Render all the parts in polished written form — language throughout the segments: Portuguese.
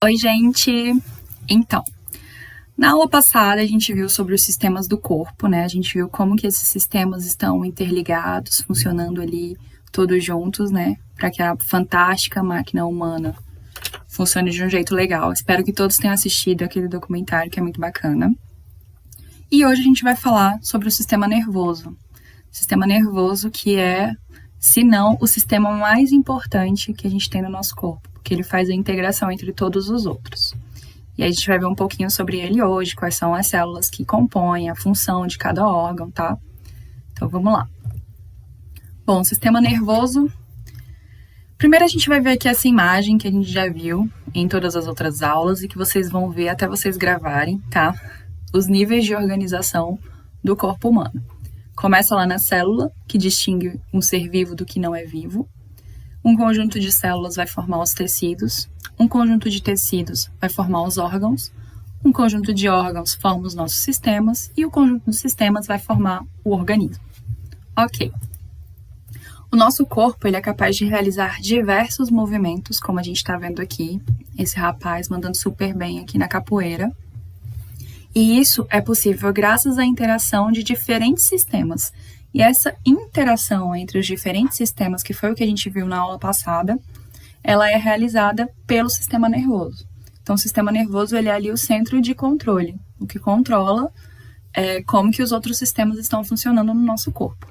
Oi, gente! Então, na aula passada a gente viu sobre os sistemas do corpo, né? A gente viu como que esses sistemas estão interligados, funcionando ali todos juntos, né? Para que a fantástica máquina humana funcione de um jeito legal. Espero que todos tenham assistido aquele documentário que é muito bacana. E hoje a gente vai falar sobre o sistema nervoso. Sistema nervoso que é, se não, o sistema mais importante que a gente tem no nosso corpo, porque ele faz a integração entre todos os outros. E aí a gente vai ver um pouquinho sobre ele hoje, quais são as células que compõem a função de cada órgão, tá? Então vamos lá. Bom, sistema nervoso. Primeiro a gente vai ver aqui essa imagem que a gente já viu em todas as outras aulas e que vocês vão ver até vocês gravarem, tá? Os níveis de organização do corpo humano. Começa lá na célula, que distingue um ser vivo do que não é vivo. Um conjunto de células vai formar os tecidos. Um conjunto de tecidos vai formar os órgãos. Um conjunto de órgãos forma os nossos sistemas. E o conjunto dos sistemas vai formar o organismo. Ok. O nosso corpo ele é capaz de realizar diversos movimentos, como a gente está vendo aqui. Esse rapaz mandando super bem aqui na capoeira. E isso é possível graças à interação de diferentes sistemas. E essa interação entre os diferentes sistemas, que foi o que a gente viu na aula passada, ela é realizada pelo sistema nervoso. Então, o sistema nervoso ele é ali o centro de controle, o que controla como que os outros sistemas estão funcionando no nosso corpo.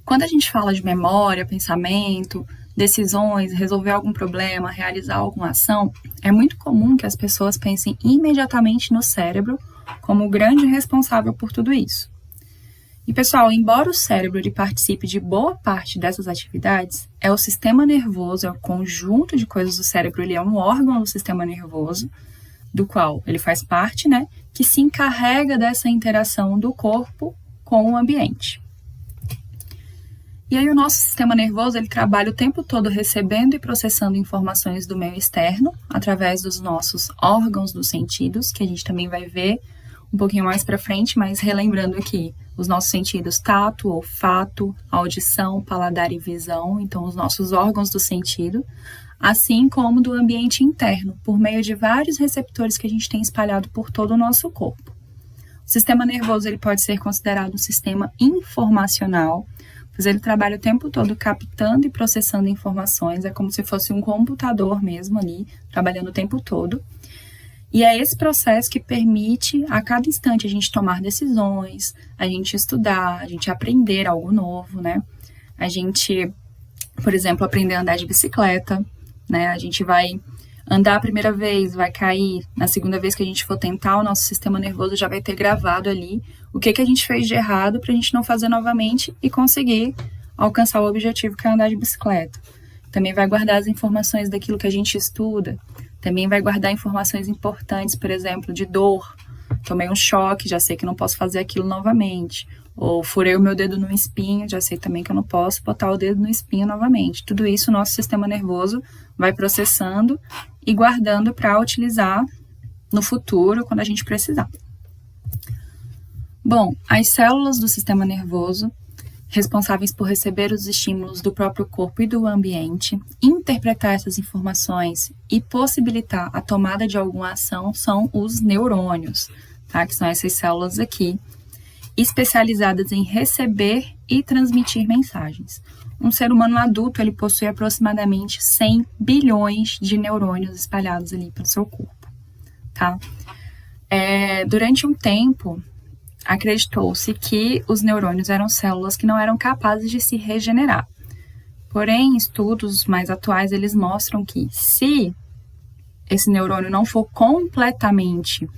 Quando a gente fala de memória, pensamento, decisões, resolver algum problema, realizar alguma ação, é muito comum que as pessoas pensem imediatamente no cérebro como o grande responsável por tudo isso. E pessoal, embora o cérebro ele participe de boa parte dessas atividades, é o sistema nervoso, é o conjunto de coisas do cérebro, ele é um órgão do sistema nervoso, do qual ele faz parte, né, que se encarrega dessa interação do corpo com o ambiente. E aí o nosso sistema nervoso, ele trabalha o tempo todo recebendo e processando informações do meio externo, através dos nossos órgãos dos sentidos, que a gente também vai ver um pouquinho mais para frente, mas relembrando aqui, os nossos sentidos tato, olfato, audição, paladar e visão, então os nossos órgãos do sentido, assim como do ambiente interno, por meio de vários receptores que a gente tem espalhado por todo o nosso corpo. O sistema nervoso ele pode ser considerado um sistema informacional, pois ele trabalha o tempo todo captando e processando informações, é como se fosse um computador mesmo ali, trabalhando o tempo todo. E é esse processo que permite a cada instante a gente tomar decisões, a gente estudar, a gente aprender algo novo, né? A gente, por exemplo, aprender a andar de bicicleta, né? A gente vai andar a primeira vez, vai cair, na segunda vez que a gente for tentar, o nosso sistema nervoso já vai ter gravado ali o que a gente fez de errado para a gente não fazer novamente e conseguir alcançar o objetivo que é andar de bicicleta. Também vai guardar as informações daquilo que a gente estuda, também vai guardar informações importantes, por exemplo, de dor. Tomei um choque, já sei que não posso fazer aquilo novamente. Ou furei o meu dedo no espinho, já sei também que eu não posso botar o dedo no espinho novamente. Tudo isso o nosso sistema nervoso vai processando e guardando para utilizar no futuro, quando a gente precisar. Bom, as células do sistema nervoso, responsáveis por receber os estímulos do próprio corpo e do ambiente, interpretar essas informações e possibilitar a tomada de alguma ação, são os neurônios, tá? Que são essas células aqui, especializadas em receber e transmitir mensagens. Um ser humano adulto, ele possui aproximadamente 100 bilhões de neurônios espalhados ali pelo seu corpo, tá? Durante um tempo, acreditou-se que os neurônios eram células que não eram capazes de se regenerar. Porém, estudos mais atuais, eles mostram que se esse neurônio não for completamente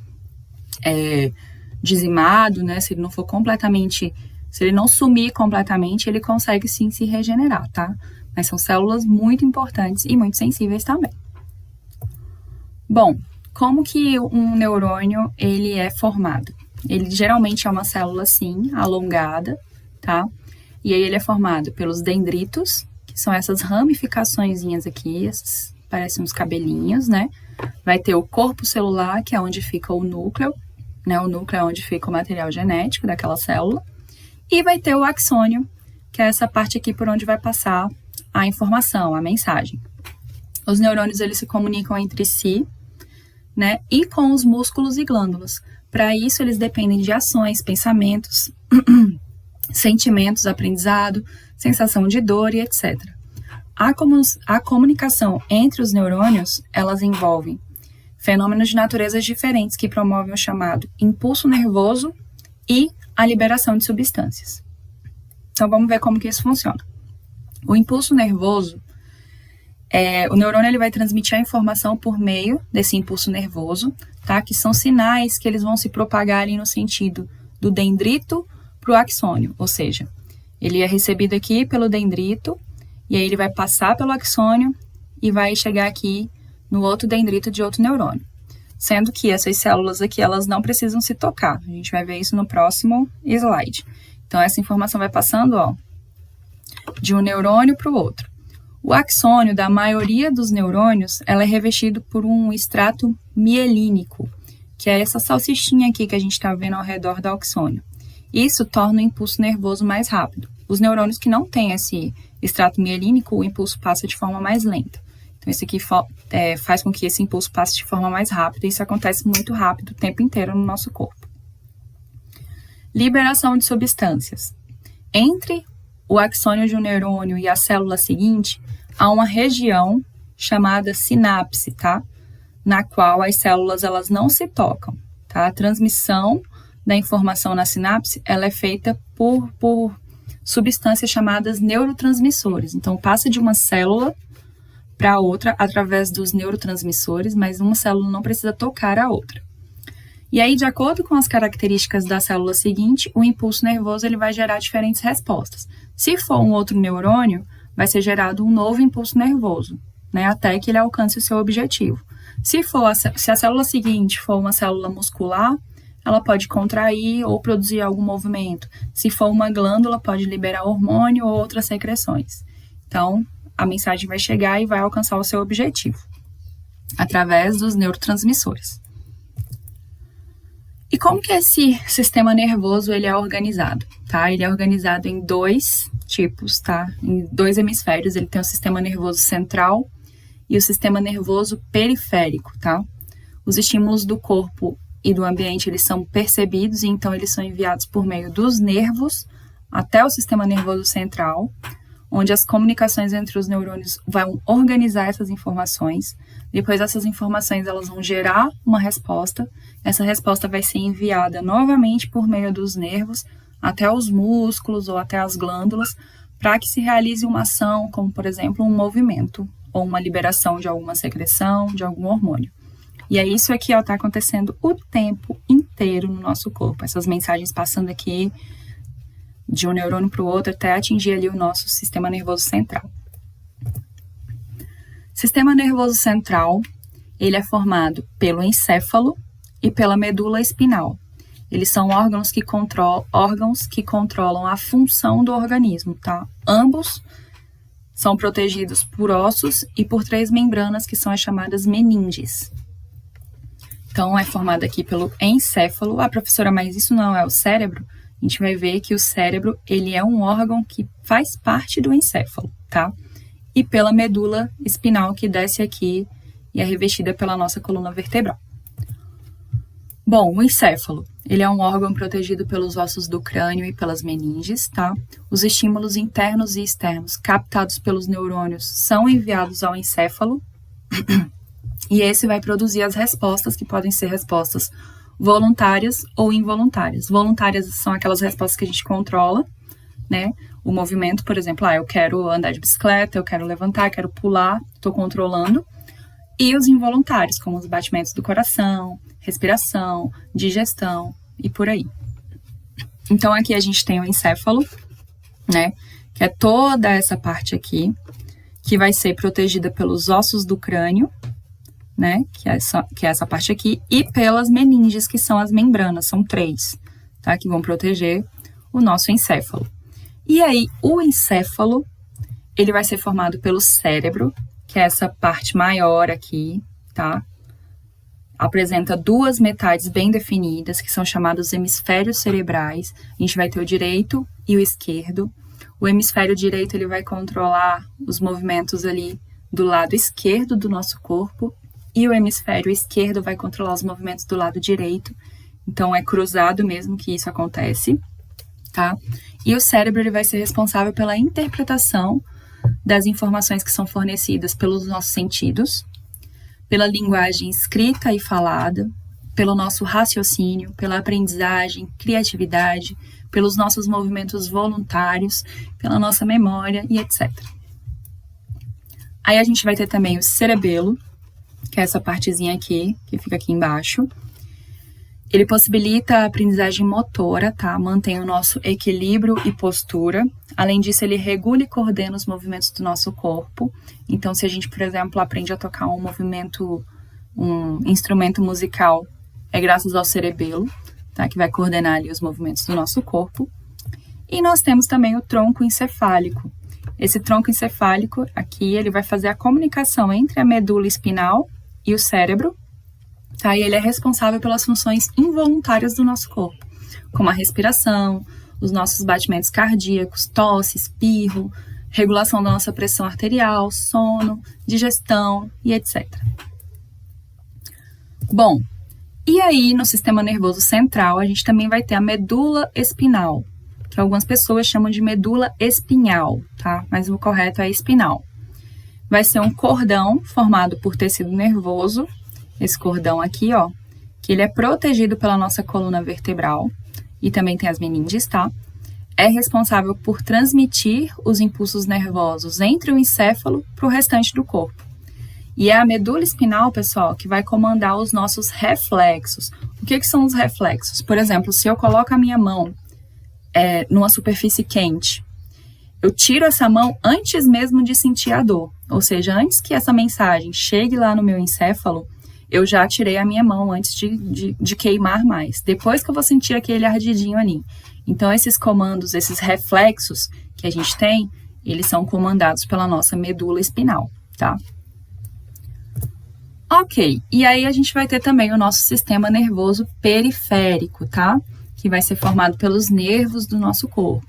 dizimado, né, se ele não sumir completamente, ele consegue sim se regenerar, tá? Mas são células muito importantes e muito sensíveis também. Bom, como que um neurônio ele é formado? Ele geralmente é uma célula assim, alongada, tá? E aí ele é formado pelos dendritos, que são essas ramificaçõezinhas aqui, parecem uns cabelinhos, né? Vai ter o corpo celular, que é onde fica o núcleo, né? O núcleo é onde fica o material genético daquela célula. E vai ter o axônio, que é essa parte aqui por onde vai passar a informação, a mensagem. Os neurônios, eles se comunicam entre si, né, e com os músculos e glândulas. Para isso, eles dependem de ações, pensamentos, sentimentos, aprendizado, sensação de dor e etc. A comunicação entre os neurônios, elas envolvem fenômenos de naturezas diferentes que promovem o chamado impulso nervoso e a liberação de substâncias. Então, vamos ver como que isso funciona. O impulso nervoso, o neurônio ele vai transmitir a informação por meio desse impulso nervoso, tá? Que são sinais que eles vão se propagar ali no sentido do dendrito para o axônio, ou seja, ele é recebido aqui pelo dendrito, e aí ele vai passar pelo axônio e vai chegar aqui no outro dendrito de outro neurônio. Sendo que essas células aqui, elas não precisam se tocar. A gente vai ver isso no próximo slide. Então, essa informação vai passando, de um neurônio para o outro. O axônio da maioria dos neurônios, ela é revestido por um extrato mielínico, que é essa salsichinha aqui que a gente está vendo ao redor do axônio. Isso torna o impulso nervoso mais rápido. Os neurônios que não têm esse extrato mielínico, o impulso passa de forma mais lenta. Então, isso aqui faz com que esse impulso passe de forma mais rápida, e isso acontece muito rápido o tempo inteiro no nosso corpo. Liberação de substâncias. Entre o axônio de um neurônio e a célula seguinte, há uma região chamada sinapse, tá? Na qual as células elas não se tocam, tá? A transmissão da informação na sinapse, ela é feita por substâncias chamadas neurotransmissores. Então, passa de uma célula para outra através dos neurotransmissores, mas uma célula não precisa tocar a outra. E aí, de acordo com as características da célula seguinte, o impulso nervoso ele vai gerar diferentes respostas. Se for um outro neurônio, vai ser gerado um novo impulso nervoso, né, até que ele alcance o seu objetivo. Se a célula seguinte for uma célula muscular, ela pode contrair ou produzir algum movimento. Se for uma glândula, pode liberar hormônio ou outras secreções. Então, a mensagem vai chegar e vai alcançar o seu objetivo, através dos neurotransmissores. E como que esse sistema nervoso ele é organizado? Tá? Ele é organizado em dois tipos, tá? Em dois hemisférios. Ele tem o sistema nervoso central e o sistema nervoso periférico, tá? Os estímulos do corpo e do ambiente, eles são percebidos e então eles são enviados por meio dos nervos até o sistema nervoso central, onde as comunicações entre os neurônios vão organizar essas informações. Depois essas informações elas vão gerar uma resposta. Essa resposta vai ser enviada novamente por meio dos nervos até os músculos ou até as glândulas, para que se realize uma ação, como por exemplo um movimento ou uma liberação de alguma secreção, de algum hormônio. E é isso aqui, está acontecendo o tempo inteiro no nosso corpo. Essas mensagens passando aqui de um neurônio para o outro até atingir ali o nosso sistema nervoso central. Sistema nervoso central, ele é formado pelo encéfalo e pela medula espinal. Eles são órgãos que controlam a função do organismo, tá? Ambos são protegidos por ossos e por 3 membranas que são as chamadas meninges. Então, é formado aqui pelo encéfalo. Professora, mas isso não é o cérebro? A gente vai ver que o cérebro, ele é um órgão que faz parte do encéfalo, tá? E pela medula espinal que desce aqui e é revestida pela nossa coluna vertebral. Bom, o encéfalo, ele é um órgão protegido pelos ossos do crânio e pelas meninges, tá? Os estímulos internos e externos captados pelos neurônios são enviados ao encéfalo e esse vai produzir as respostas que podem ser respostas voluntárias ou involuntárias. Voluntárias são aquelas respostas que a gente controla, né? O movimento, por exemplo, eu quero andar de bicicleta, eu quero levantar, quero pular, estou controlando. E os involuntários, como os batimentos do coração, respiração, digestão e por aí. Então, aqui a gente tem o encéfalo, né? Que é toda essa parte aqui, que vai ser protegida pelos ossos do crânio, né? Que é essa parte aqui, e pelas meninges, que são as membranas, são 3, tá? Que vão proteger o nosso encéfalo. E aí, o encéfalo, ele vai ser formado pelo cérebro, que é essa parte maior aqui, tá? Apresenta 2 metades bem definidas, que são chamados hemisférios cerebrais. A gente vai ter o direito e o esquerdo. O hemisfério direito, ele vai controlar os movimentos ali do lado esquerdo do nosso corpo e o hemisfério esquerdo vai controlar os movimentos do lado direito. Então, é cruzado mesmo que isso acontece, tá? E o cérebro ele vai ser responsável pela interpretação das informações que são fornecidas pelos nossos sentidos, pela linguagem escrita e falada, pelo nosso raciocínio, pela aprendizagem, criatividade, pelos nossos movimentos voluntários, pela nossa memória e etc. Aí a gente vai ter também o cerebelo, que é essa partezinha aqui, que fica aqui embaixo. Ele possibilita a aprendizagem motora, tá? Mantém o nosso equilíbrio e postura. Além disso, ele regula e coordena os movimentos do nosso corpo. Então, se a gente, por exemplo, aprende a tocar um instrumento musical, é graças ao cerebelo, tá? Que vai coordenar ali os movimentos do nosso corpo. E nós temos também o tronco encefálico. Esse tronco encefálico aqui, ele vai fazer a comunicação entre a medula espinal e o cérebro, tá? E ele é responsável pelas funções involuntárias do nosso corpo, como a respiração, os nossos batimentos cardíacos, tosse, espirro, regulação da nossa pressão arterial, sono, digestão e etc. Bom, e aí no sistema nervoso central a gente também vai ter a medula espinal, que algumas pessoas chamam de medula espinhal, tá? Mas o correto é espinal. Vai ser um cordão formado por tecido nervoso, esse cordão aqui, ó, que ele é protegido pela nossa coluna vertebral e também tem as meninges, tá? É responsável por transmitir os impulsos nervosos entre o encéfalo para o restante do corpo. E é a medula espinal, pessoal, que vai comandar os nossos reflexos. O que são os reflexos? Por exemplo, se eu coloco a minha mão numa superfície quente, eu tiro essa mão antes mesmo de sentir a dor. Ou seja, antes que essa mensagem chegue lá no meu encéfalo, eu já tirei a minha mão antes de queimar mais. Depois que eu vou sentir aquele ardidinho ali. Então, esses comandos, esses reflexos que a gente tem, eles são comandados pela nossa medula espinal, tá? Ok, e aí a gente vai ter também o nosso sistema nervoso periférico, tá? Que vai ser formado pelos nervos do nosso corpo.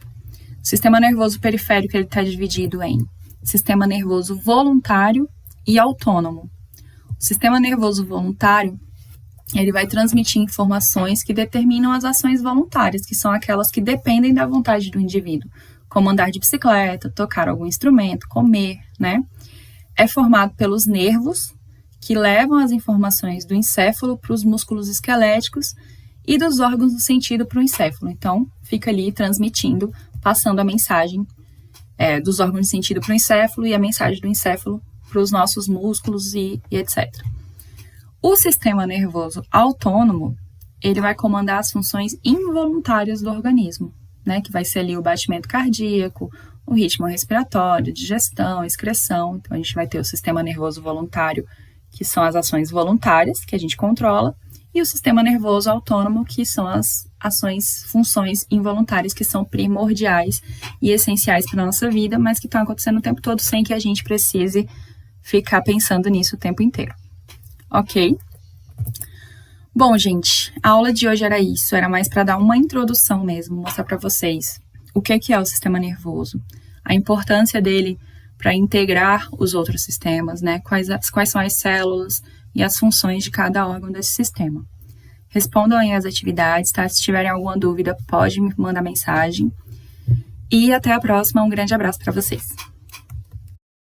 O sistema nervoso periférico, ele está dividido em sistema nervoso voluntário e autônomo. O sistema nervoso voluntário, ele vai transmitir informações que determinam as ações voluntárias, que são aquelas que dependem da vontade do indivíduo, como andar de bicicleta, tocar algum instrumento, comer, né? É formado pelos nervos, que levam as informações do encéfalo para os músculos esqueléticos e dos órgãos do sentido para o encéfalo. Então, fica ali transmitindo, passando a mensagem dos órgãos de sentido para o encéfalo e a mensagem do encéfalo para os nossos músculos e etc. O sistema nervoso autônomo, ele vai comandar as funções involuntárias do organismo, né? Que vai ser ali o batimento cardíaco, o ritmo respiratório, digestão, excreção. Então, a gente vai ter o sistema nervoso voluntário, que são as ações voluntárias que a gente controla, e o sistema nervoso autônomo, que são as funções involuntárias que são primordiais e essenciais para a nossa vida, mas que estão acontecendo o tempo todo sem que a gente precise ficar pensando nisso o tempo inteiro. Ok? Bom, gente, a aula de hoje era isso, era mais para dar uma introdução mesmo, mostrar para vocês o que é o sistema nervoso, a importância dele para integrar os outros sistemas, né? Quais são as células e as funções de cada órgão desse sistema. Respondam aí as atividades, tá? Se tiverem alguma dúvida, pode me mandar mensagem. E até a próxima, um grande abraço para vocês.